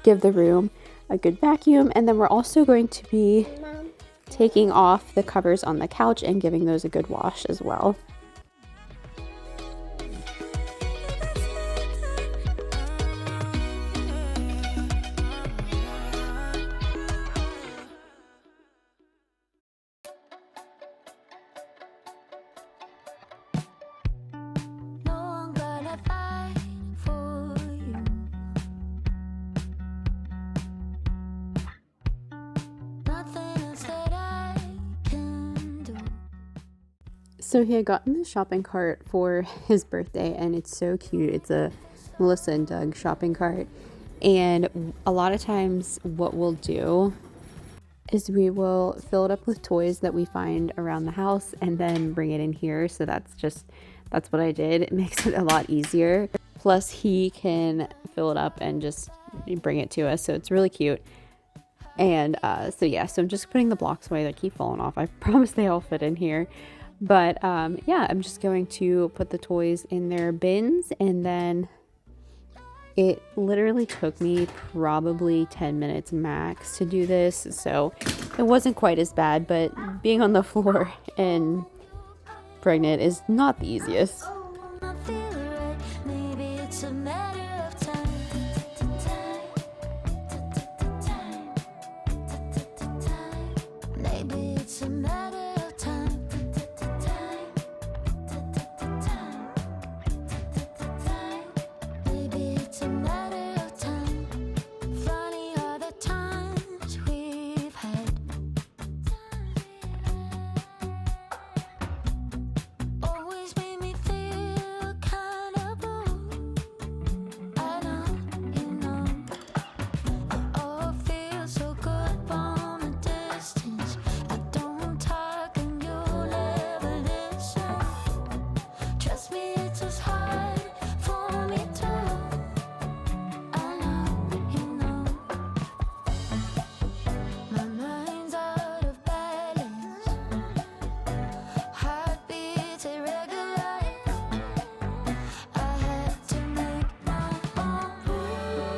give the room a good vacuum. And then we're also going to be taking off the covers on the couch and giving those a good wash as well. No one gonna fight for you. Nothing else that I can do. So he had gotten the shopping cart for his birthday, and it's so cute. It's a Melissa and Doug shopping cart. And a lot of times what we'll do is we will fill it up with toys that we find around the house and then bring it in here. So that's what I did. It makes it a lot easier. Plus he can fill it up and just bring it to us. So it's really cute. And so I'm just putting the blocks away that keep falling off. I promise they all fit in here. But yeah, I'm just going to put the toys in their bins, and then it literally took me probably 10 minutes max to do this. So it wasn't quite as bad, but being on the floor and pregnant is not the easiest. Oh, I'm not feeling right. Maybe it's a matter of time. Maybe it's a matter of time. Maybe it's a matter of time. Funny all the times we've had. Always made me feel kinda blue. I know, you know. Oh, it feels so good from a distance. I don't talk and you'll never listen. Trust me, it's just hard for me too. I know, you know. My mind's out of balance. Heartbeats irregular. I had to make my own rules.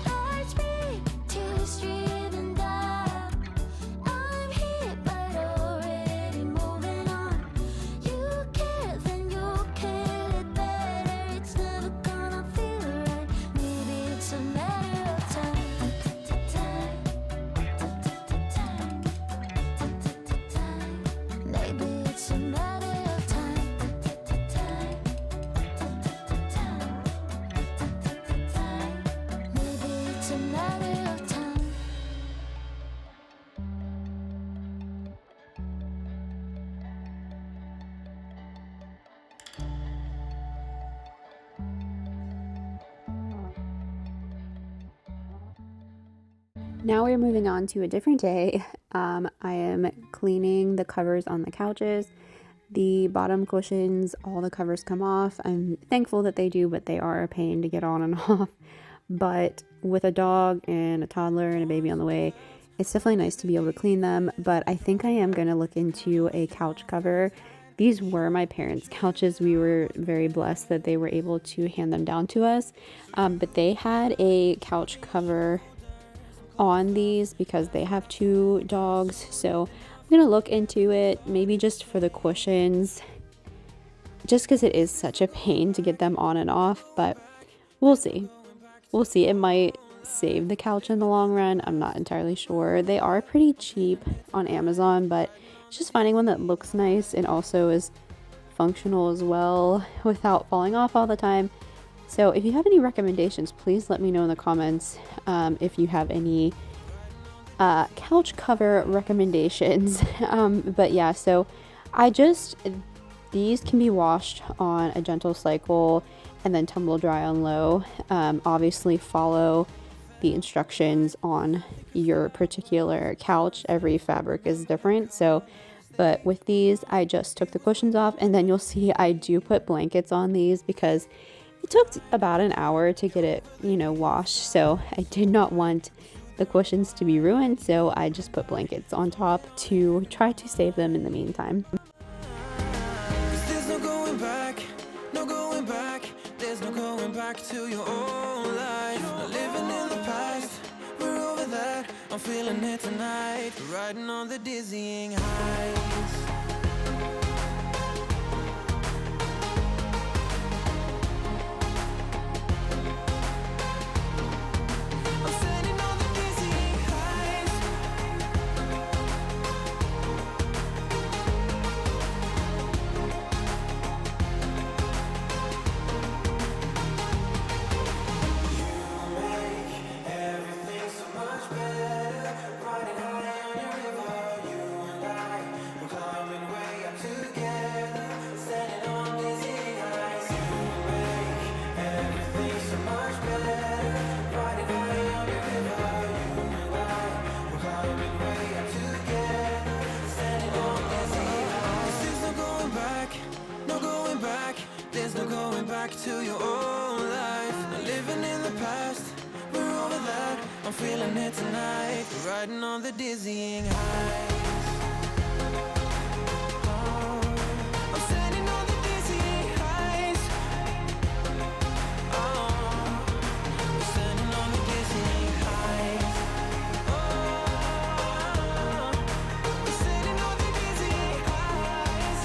Hearts beat, tears streaming down. I'm here, but already moving on. You care, then you kill it better. It's never gonna feel right. Maybe it's a matter of time. Maybe it's a matter of time. Maybe it's a matter of time. Now we're moving on to a different day. I am cleaning the covers on the couches, the bottom cushions, all the covers come off. I'm thankful that they do, but they are a pain to get on and off. But with a dog and a toddler and a baby on the way, it's definitely nice to be able to clean them. But I think I am going to look into a couch cover these were my parents' couches. We were very blessed that they were able to hand them down to us. But they had a couch cover on these because they have 2 dogs. So I'm gonna look into it, maybe just for the cushions, just because it is such a pain to get them on and off. But we'll see. We'll see. It might save the couch in the long run. I'm not entirely sure. They are pretty cheap on Amazon, but it's just finding one that looks nice and also is functional as well without falling off all the time. So if you have any recommendations, please let me know in the comments. If you have any couch cover recommendations. But yeah, so these can be washed on a gentle cycle and then tumble dry on low. Obviously follow the instructions on your particular couch. Every fabric is different. So, but with these, I just took the cushions off, and then you'll see I do put blankets on these because it took about an hour to get it, washed. So I did not want the cushions to be ruined. So I just put blankets on top to try to save them in the meantime. 'Cause there's no going back, no going back. There's no going back to your old life. No living in the past, we're over that. I'm feeling it tonight, riding on the dizzying heights. I'm standing on the dizzying heights. Everything's so much better, riding high on your river. You and I, we're climbing way up together, standing on dizzy heights. You make everything so much better, riding high on your river. You and I, we're climbing way up together, standing on dizzy heights. There's no going back, no going back. There's no going back to your old life. No living in the past, we're over that. I'm feeling it tonight, riding on the dizzying heights. Oh, I'm standing on the dizzying heights. Oh, I'm standing on the dizzying heights. Oh, I'm standing on the dizzying heights.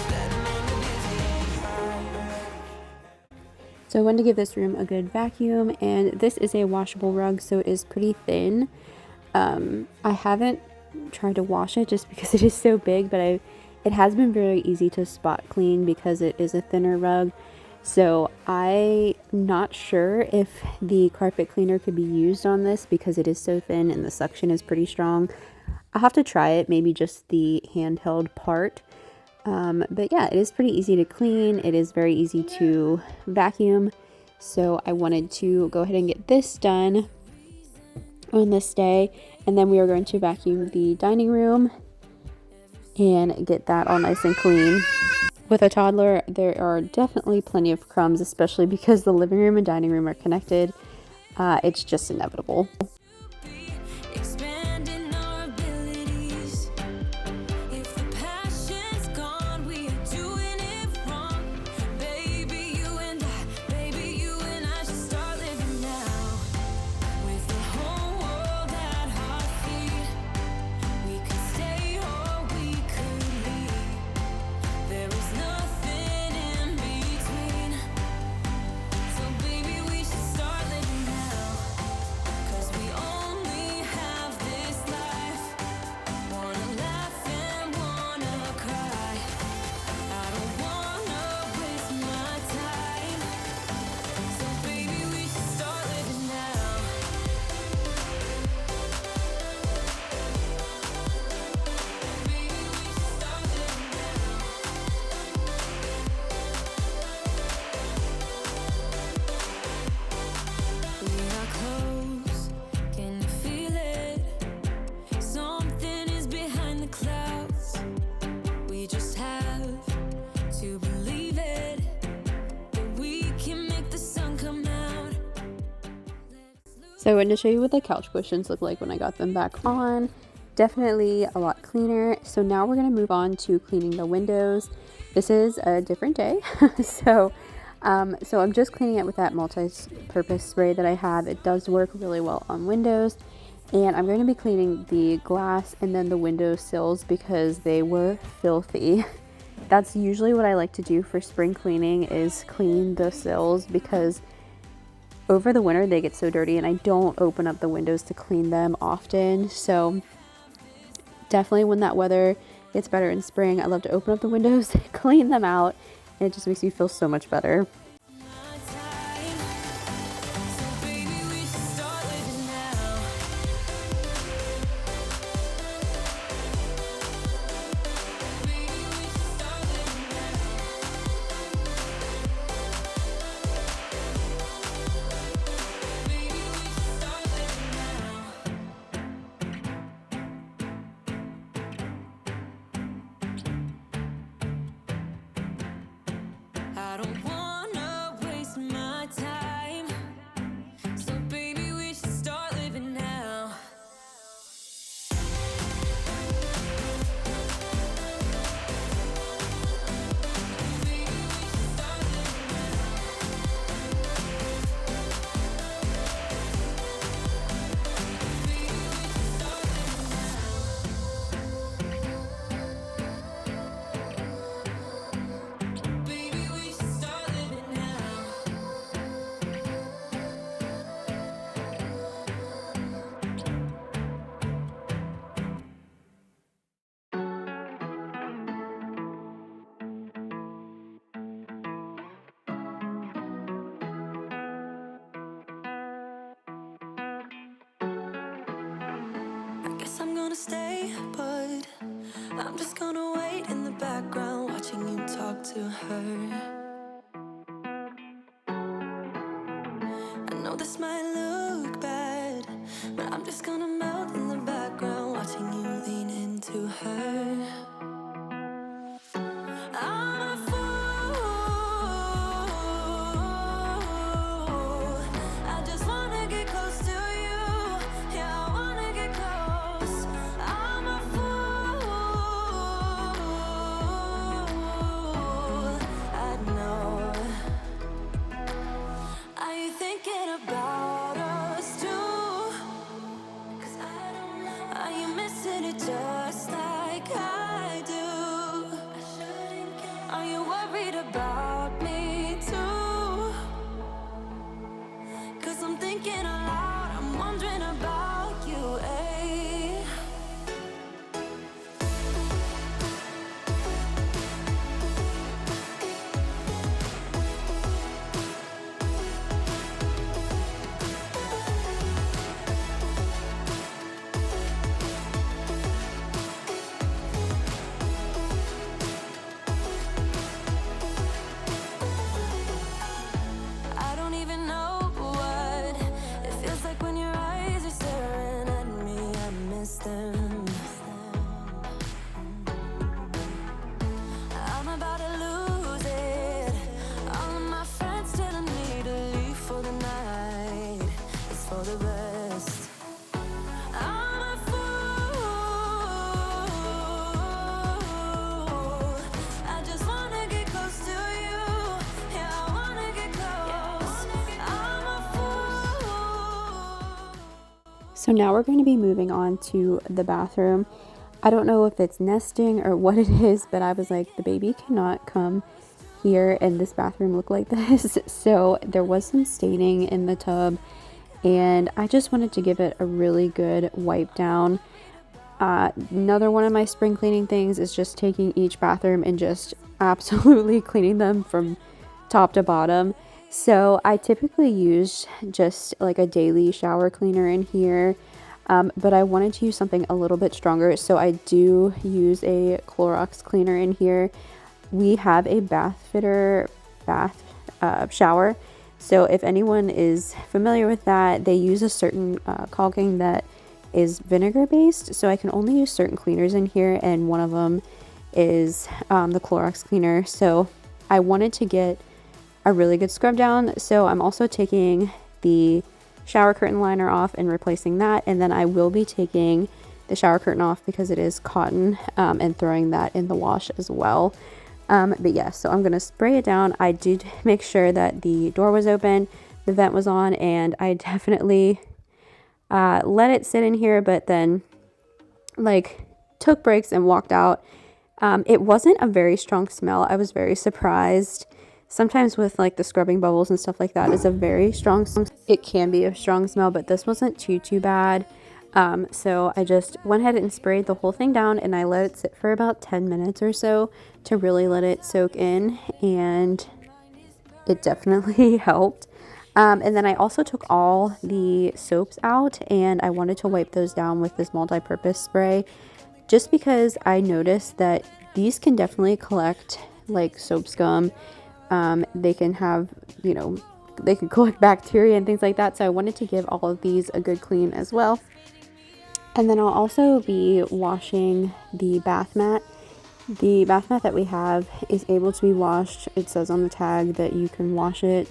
Standing on the dizzying heights. So I wanted to give this room a good vacuum, and this is a washable rug, so it is pretty thin. I haven't tried to wash it just because it is so big, but it has been very easy to spot clean because it is a thinner rug. So I'm not sure if the carpet cleaner could be used on this because it is so thin and the suction is pretty strong. I'll have to try it, maybe just the handheld part. But yeah, it is pretty easy to clean. It is very easy to vacuum. So I wanted to go ahead and get this done on this day. And then we are going to vacuum the dining room and get that all nice and clean. With a toddler, there are definitely plenty of crumbs, especially because the living room and dining room are connected. It's just inevitable. Expanding our abilities. If the passion's gone, we are doing it wrong. Baby, you and I should start living now. With the whole world at our feet, we could stay or we could leave. There is nothing in between. So baby, we should start living now. 'Cause we only have this life. Wanna laugh and wanna cry. I don't wanna waste my time. So baby, we should start living now. Baby, we should start living now. We are close, can you feel it? Something is behind the clouds. We just have to believe it, that we can make the sun come out. So I wanted to show you what the couch cushions look like when I got them back on. definitely a lot cleaner. So now we're going to move on to cleaning the windows. This is a different day. so I'm just cleaning it with that multi-purpose spray that I have. It does work really well on windows. And I'm going to be cleaning the glass and then the window sills because they were filthy. That's usually what I like to do for spring cleaning, is clean the sills, because over the winter they get so dirty and I don't open up the windows to clean them often. So definitely when that weather gets better in spring, I love to open up the windows, clean them out, and it just makes me feel so much better. I don't wanna waste my time, so baby we should start living now. Baby we should start living now. I guess I'm gonna stay, but I'm just gonna wait in the background, watching you talk to her. I know this might look bad, but I'm just gonna melt in the background, watching you lean into her. I'm a fool. I just wanna get close to you. Yeah, I wanna get close. I'm a fool. I know. Are you thinking about us too? 'Cause I don't know. Are you missing it just like I do? Are you worried about me too? 'Cause I'm thinking aloud, I'm wondering about you, eh? I don't even know what it feels like when your eyes are staring at me. I miss them. I'm about to lose it. All of my friends telling me to leave for the night. It's for the best. I'm a fool. I just wanna get close to you. Yeah, I wanna get close. I'm a fool. So now we're going to be moving on to the bathroom. I don't know if it's nesting or what it is, but I was like, the baby cannot come here and this bathroom look like this. So there was some staining in the tub and I just wanted to give it a really good wipe down. Another one of my spring cleaning things is just taking each bathroom and just absolutely cleaning them from top to bottom. So I typically use just like a daily shower cleaner in here, but I wanted to use something a little bit stronger. So I do use a Clorox cleaner in here. We have a bath fitter shower. So if anyone is familiar with that, they use a certain caulking that is vinegar based. So I can only use certain cleaners in here, and one of them is the Clorox cleaner. So I wanted to get a really good scrub down. So I'm also taking the shower curtain liner off and replacing that. And then I will be taking the shower curtain off because it is cotton, and throwing that in the wash as well. But yeah, so I'm gonna spray it down. I did make sure that the door was open, the vent was on, and I definitely let it sit in here, but then like took breaks and walked out. It wasn't a very strong smell. I was very surprised. Sometimes with like the scrubbing bubbles and stuff like that is a very strong, it can be a strong smell, but this wasn't too bad. So I just went ahead and sprayed the whole thing down, and I let it sit for about 10 minutes or so to really let it soak in, and it definitely helped. And then I also took all the soaps out, and I wanted to wipe those down with this multi-purpose spray, just because I noticed that these can definitely collect like soap scum. They can have, they can collect bacteria and things like that. So I wanted to give all of these a good clean as well. And then I'll also be washing the bath mat. The bath mat that we have is able to be washed. It says on the tag that you can wash it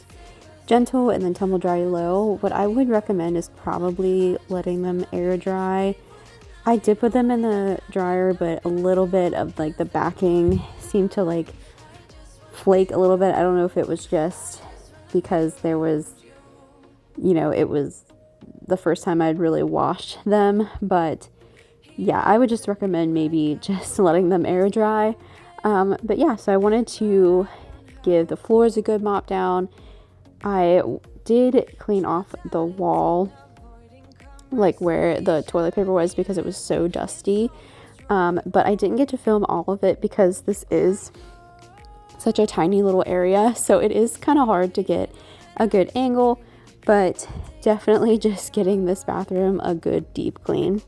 gentle and then tumble dry low. What I would recommend is probably letting them air dry. I did put them in the dryer, but a little bit of like the backing seemed to like flake a little bit. I don't know if it was just because there was, it was the first time I'd really washed them, but yeah, I would just recommend maybe just letting them air dry. But yeah, so I wanted to give the floors a good mop down. I did clean off the wall, like where the toilet paper was, because it was so dusty. But I didn't get to film all of it because this is such a tiny little area, so it is kind of hard to get a good angle, but definitely just getting this bathroom a good deep clean.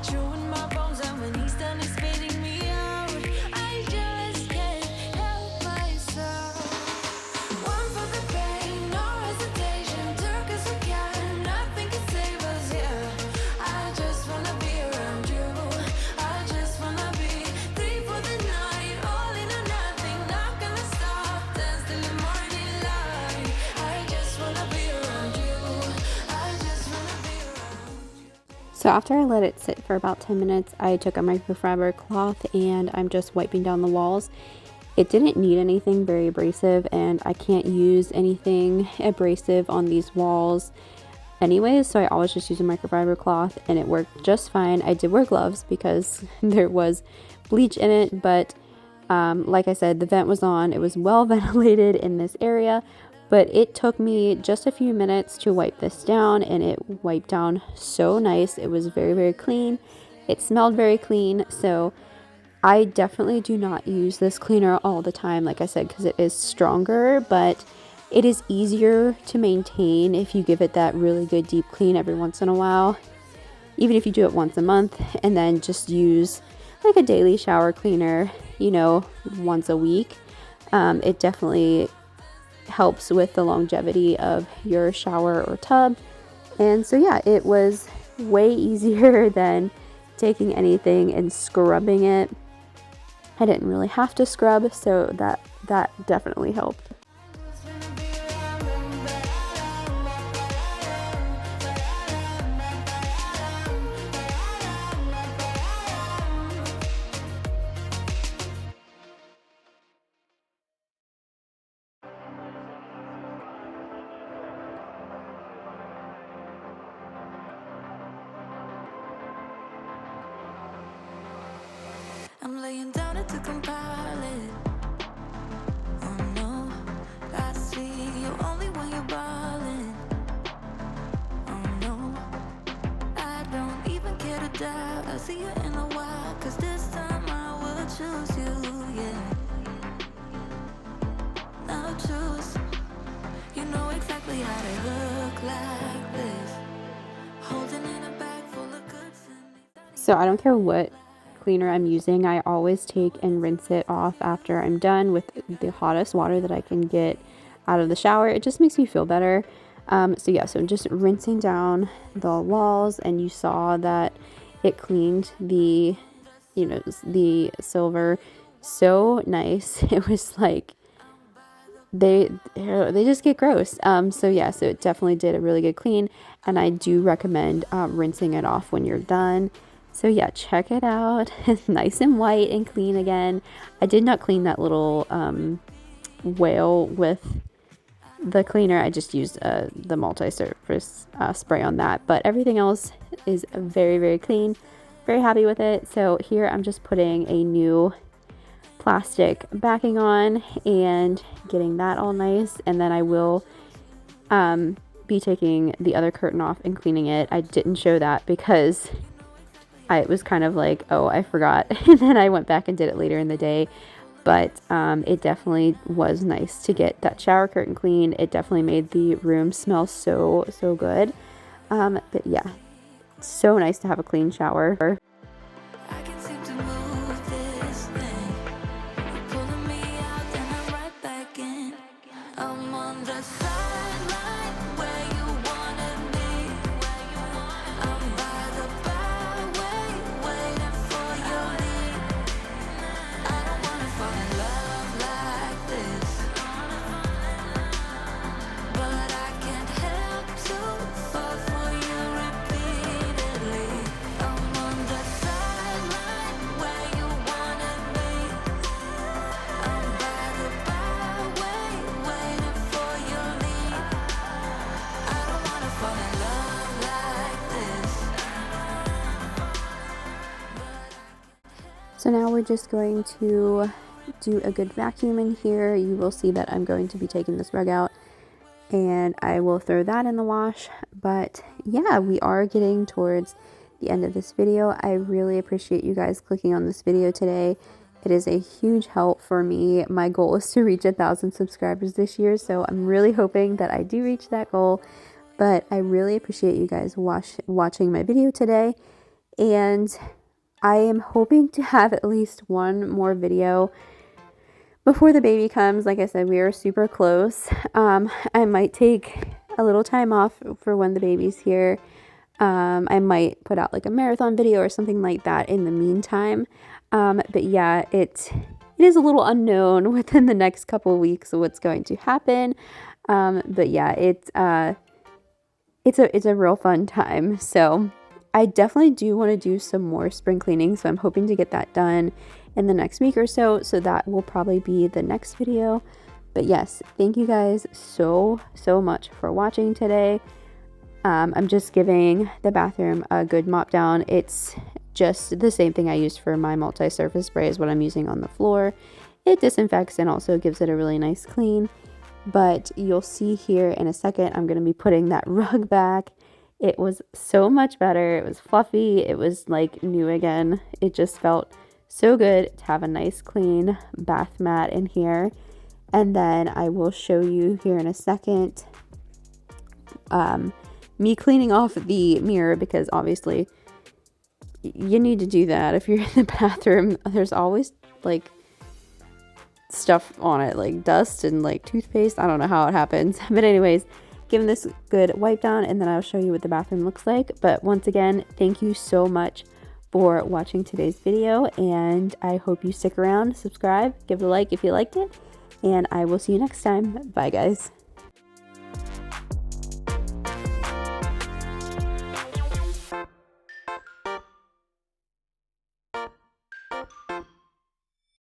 Chewing my bones, and when he's done, he's spitting me out. I just can't help myself. One for the pain, no hesitation. Took us again, nothing can save us. Yeah, I just wanna be around you. I just wanna be three for the night, all in or nothing. Not gonna stop, dance till the morning light. I just wanna be around you. I just wanna be around you. So after I let it sit for about 10 minutes, I took a microfiber cloth and I'm just wiping down the walls. It didn't need anything very abrasive, and I can't use anything abrasive on these walls anyways, so I always just use a microfiber cloth, and it worked just fine. I did wear gloves because there was bleach in it, but like I said, the vent was on. It was well ventilated in this area, but it took me just a few minutes to wipe this down, and it wiped down so nice. It was very clean. It smelled very clean, so I definitely do not use this cleaner all the time, like I said, because it is stronger, but it is easier to maintain if you give it that really good deep clean every once in a while. Even if you do it once a month and then just use like a daily shower cleaner, once a week, it definitely helps with the longevity of your shower or tub. And so yeah, it was way easier than taking anything and scrubbing it. I didn't really have to scrub, so that definitely helped. I'm laying down it to compile it. Oh no, I see you only when you're ballin'. Oh no, I don't even care to die. I'll see you in a while, 'cause this time I will choose you, yeah. Now choose. You know exactly how to look like this. Holding in a bag full of goods and So I don't care what cleaner I'm using, I always take and rinse it off after I'm done with the hottest water that I can get out of the shower. It just makes me feel better. So yeah, so just rinsing down the walls, and you saw that it cleaned the silver so nice. It was like they just get gross. So yeah, so it definitely did a really good clean, and I do recommend rinsing it off when you're done. So yeah, check it out. It's nice and white and clean again. I did not clean that little whale with the cleaner. I just used the multi-surface spray on that, but everything else is very, very clean. Very happy with it. So here I'm just putting a new plastic backing on and getting that all nice, and then I will be taking the other curtain off and cleaning it. I didn't show that because I was kind of like, oh, I forgot, and then I went back and did it later in the day. But it definitely was nice to get that shower curtain clean. It definitely made the room smell so good. But yeah, so nice to have a clean shower. I can seem to move this thing. You're pulling me out, then I'm right back in. I'm on the sideline where you wanted me. I'm by the byway, waiting for your lead. I don't wanna fall in love like this, but I can't help to fall for you repeatedly. I'm on the sideline where you wanted me. I'm by the byway, waiting for your lead. I don't wanna fall in love like this. So now we're just going to do a good vacuum in here. You will see that I'm going to be taking this rug out, and I will throw that in the wash. But yeah, we are getting towards the end of this video. I really appreciate you guys clicking on this video today. It is a huge help for me. My goal is to reach 1,000 subscribers this year, so I'm really hoping that I do reach that goal. But I really appreciate you guys watching my video today, and I am hoping to have at least one more video before the baby comes. Like I said, we are super close. I might take a little time off for when the baby's here. I might put out like a marathon video or something like that in the meantime. But yeah, it is a little unknown within the next couple of weeks what's going to happen. But yeah, it's a real fun time. So I definitely do want to do some more spring cleaning, so I'm hoping to get that done in the next week or so. So that will probably be the next video. But yes, thank you guys so much for watching today. I'm just giving the bathroom a good mop down. It's just the same thing I used for my multi-surface spray is what I'm using on the floor. It disinfects and also gives it a really nice clean. But you'll see here in a second, I'm going to be putting that rug back. It was so much better. It was fluffy. It was like new again. It just felt so good to have a nice clean bath mat in here. And then I will show you here in a second me cleaning off the mirror, because obviously you need to do that if you're in the bathroom. There's always like stuff on it, like dust and like toothpaste. I don't know how it happens. But anyways, give this good wipe down, and then I'll show you what the bathroom looks like. But once again, thank you so much for watching today's video, and I hope you stick around, subscribe, give it a like if you liked it, and I will see you next time. Bye guys.